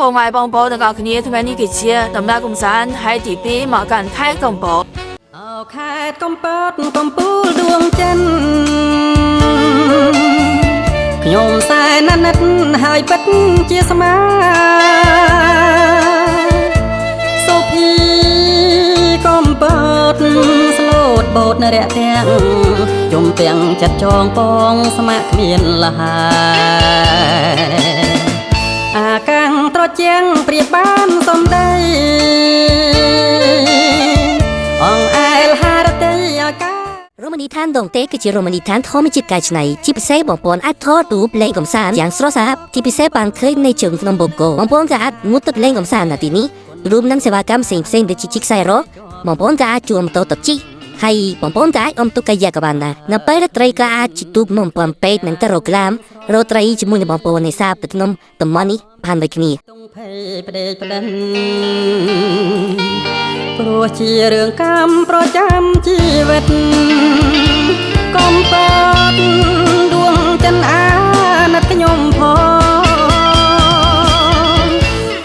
bộ mai bong bó được gặpគ្នាថ្ងៃនេះគេជាដំណើរកំសាន្តហើយទី2មកកាន់ខេត្តកំពតខេត្តកំពតកំពូលដួងចិនខ្ញុំសែនណាត់ហើយពិតជាស្មាសុភីកំពតស្លូតបូតរយៈទាំងជុំទាំងចិត្តចងពងស្មាក់គ្មានលហើយអាកាំងត្រជាងព្រៀបបានសំដីអងអែលហារតីអាការមណីឋានដងតេគឺជារមណីយដ្ឋានធម្មជាតិកែច្នៃជាពិសេសបងប្អូនអាចថតរូបលេងកម្សាន្តយ៉ាងស្រស់ស្អាតជាពិសេសបានឃើញនៅជើងភ្នំបូកគោបងប្អូនក៏អាចងូតទឹកលេងកម្សាន្តនៅទីនេះរួមនឹងសេវាកម្មផ្សេងៗដូចជាជិះខ្សែរ៉កបងប្អូនក៏អាចជួលម៉ូតូទៅជិះហើយបងប្អូនក៏អាចអុំទូកកាយ៉ាក៏បានដែរនៅពេលរាត្រីក៏អាចជិះទូកនំ7ពេកនិងទៅរកក្រាមរកត្រីជាមួយនឹងបងប្អូននេសាទទៅក្នុងតំបន់នេះបានដូចគ្នាតុងភ័យផ្ដេកផ្ដិនព្រោះជារឿងកម្មប្រចាំជីវិតកំពតដួងចិនអាណិតខ្ញុំផង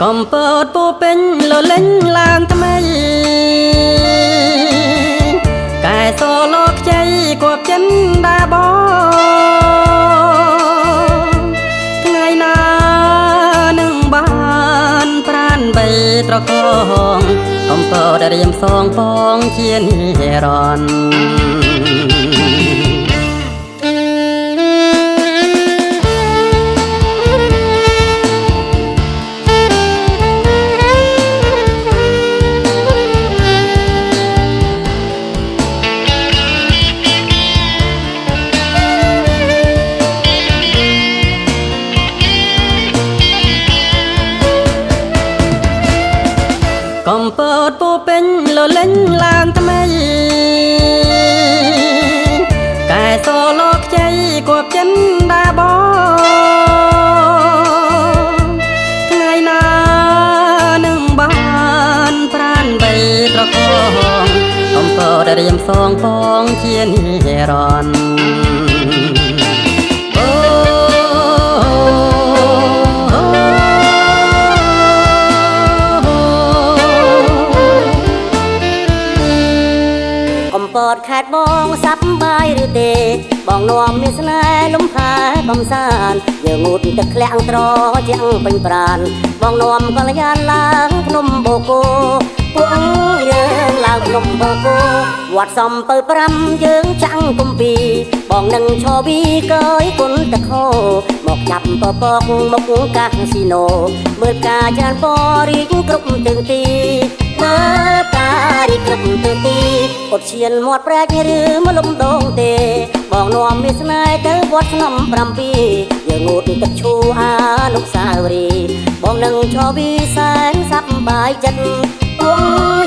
កំពតពោពេញលលេងឡើងថ្មីកែសលោកខ្ចីគប់ចិនដាបងថ្ងៃណានឹងបានប្រានបីត្រកងកំពតរៀមសងផងជានិរន្តរ៍កំពតពោពេញលលេងឡើងថ្មីកែសលោកខ្ចីគប់ចិនដាបងថ្ងៃណានឹងបានប្រានបីត្រកងកំពតរៀមសងផងជានិរន្តរ៍ពតខេត្តបងសັບបាយឬទេបងនាំមានស្នេហ៍លំផែកំសាន្តយើងងូតទឹកធ្លាក់ត្រជាងពេញប្រានបងនាំកល្យានឡើងភ្នំបូកគោពួកយើងឡើងភ្នំបូកគោវត្តសំពៅ5យើងចាំងគម្ពីបងនឹងឈរវីកើយគុណតខោមកចាប់ពពកមុខកាស៊ីណូមើលការច្រើនពរីកគ្រប់ទិសទីមើលការរីកគ្រប់ទិសទីអត់ឈានមាត់ប្រែកឬមកលំដងទេបងនាំមានស្នេហ៍ទៅវត្តស្នំ7យើងងូតទឹកឈូអនុស្សាវរីយ៍បងនឹងឈរវីសែនសប្បាយចិត្តពួក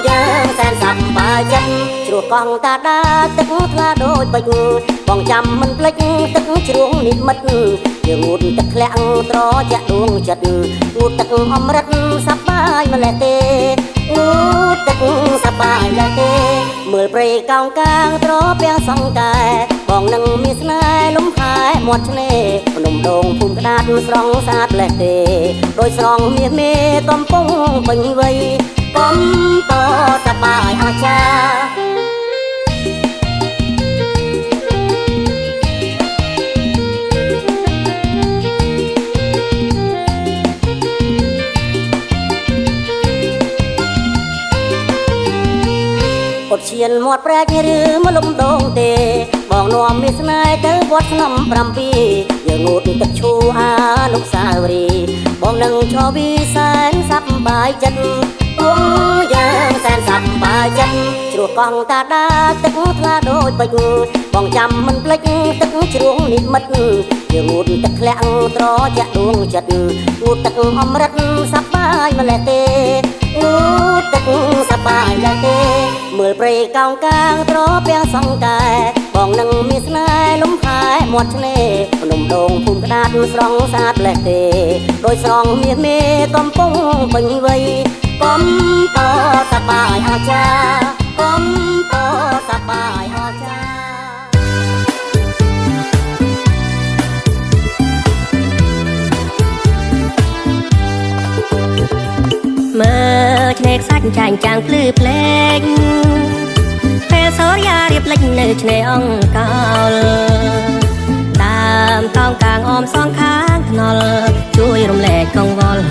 យើងសែនសប្បាយចិត្តជ្រោះកង់តាដាទឹកថ្លាដូចបិចបងចាំមិនភ្លេចទឹកជ្រោះនិមិត្តយើងងូតទឹកធ្លាក់ត្រជាក់ដួងចិត្តងូតទឹកអមរិតសប្បាយម្លេះទេងូតទឹកសប្បាយម្លេះទេមើលព្រៃកោងកាងត្រពាំងសង្កែបងនឹងមានស្នេហ៍លំហែមាត់ឆ្នេរភ្នំដងភូមិក្តាតស្រងស្អាតម្លេះទេដោយស្រងមាសមេកំពុងពេញវ័យកំពតសប្បាយអស្ចារ្យអត់ឈានមាត់ប្រែកឬមកលំដងទេបងនាំមានស្នេហ៍ទៅវត្តស្នំ7យើងងូតទឹកឈូអនុស្សាវរីយ៍បងនឹងឈរវីសែនសប្បាយចិត្តពួកយើងសែនសប្បាយចិត្តជ្រោះកង់តាដាទឹកថ្លាដូចបិចបងចាំមិនភ្លេចទឹកជ្រោះនិមិត្តយើងងូតទឹកធ្លាក់ត្រជាក់ដួងចិត្តងូតទឹកអមរិតសប្បាយម្លេះទេងូតទឹកសប្បាយម្លេះទេមើលព្រៃកោងកាងត្រពាំងសង្កែបងនឹងមានស្នេហ៍លំហែមាត់ឆ្នេរភ្នំដងភូមិក្តាតស្រងស្អាតម្លេះទេដោយស្រងមាសមេកំពុងពេញវ័យកំពតសប្បាយអស្ចារ្យកំពតសប្បាយអស្ចារ្យ កំ ចាញ់ចាំងភ្លឺភ្លែងពេលសូរយ៉ារៀបលេចនៅឆ្នេរអង្គកលដើមកោងកាងអមសងខាងថ្នល់ជួយរំលែកកង្វល់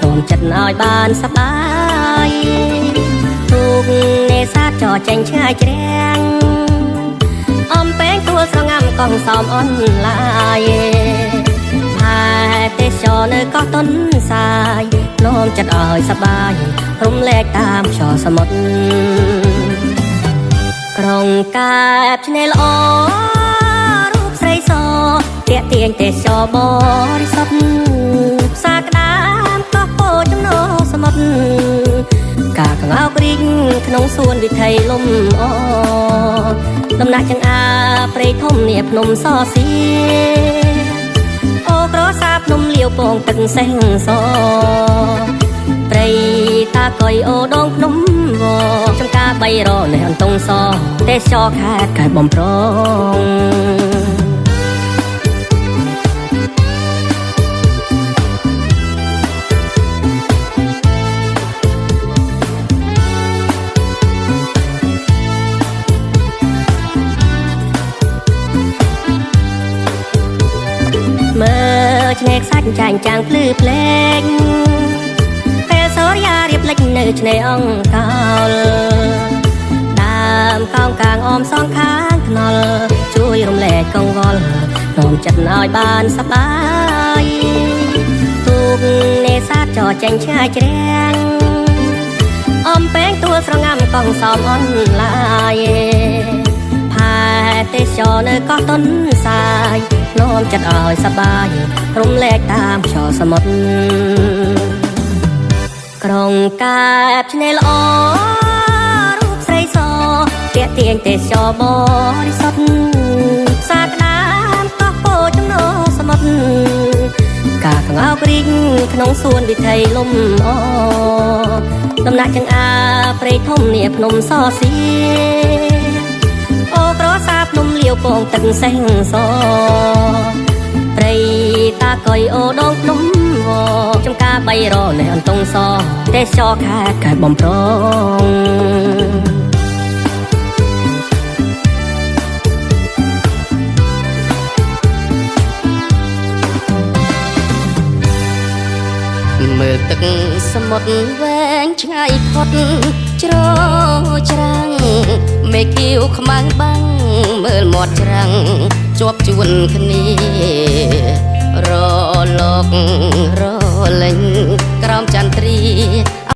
រំចិត្តឲ្យបានសប្បាយទូកនេសាទចរចេញឆ្ងាយជ្រាំងអំពេងទួលស្រងាំកងសំអនឡាយហើយទេសចរនៅកោះតុនសាយនោមចិត្តឲ្យសប្បាយរំលែកតាមខ្យល់សមុទ្រក្រុងកែបឆ្នេរល្អរូបស្រីសទាក់ទាញទេសចរបរិសុទ្ធផ្សារក្តាមកោះពោចំណោសមុទ្រការកង្អោករីកក្នុងសួនវិថីលំអដំណាក់ចង្អាព្រៃធំនាភ្នំសសៀអូក្រសាភ្នំលាវពងទឹកសេះសព្រៃតាកុយអូដងភ្នំវចំការ3រនេះអន្ទង់សទេសចរខេត្តកែបបំប្រងមើលឆ្នេរខ្សាច់ចាញ់ចាំងភ្លឺភ្លែងពេលសូរយ៉ារៀបលេចនៅឆ្នេរអង្គកលដើមកោងកាងអមសងខាងថ្នល់ជួយរំលែកកង្វល់នោមចិត្តឲ្យបានសប្បាយទូកនេសាទចរចេញឆ្ងាយជ្រាំងអំពេងទួលស្រងាំកងសំអនឡាយផែទេសចរនៅកោះតុនសាយនោមចិត្តឲ្យសប្បាយរំលែកតាមខ្យល់សមុទ្រក្រុងកែបឆ្នេរល្អរូបស្រីសទាក់ទាញទេសចរបរិសុទ្ធផ្សារក្តាមកោះពោចំណោសមុទ្រការកង្អោករីកក្នុងសួនវិថីលំអដំណាក់ចង្អាព្រៃធំនាភ្នំសសៀអូក្រសាភ្នំលាវពងទឹកសេះសព្រៃតាកុយអូដងភ្នំវចំការ3រនេះអន្ទង់សទេសចរខេត្តកែបបំប្រងមើលទឹកសមុទ្រវែងឆ្ងាយផុតជ្រោច្រាំងមេឃាវខ្មាំងបាំងមើលមាត់ច្រាំងជាប់ជួនគ្នារលករលេងក្រោមចន្ទ្រា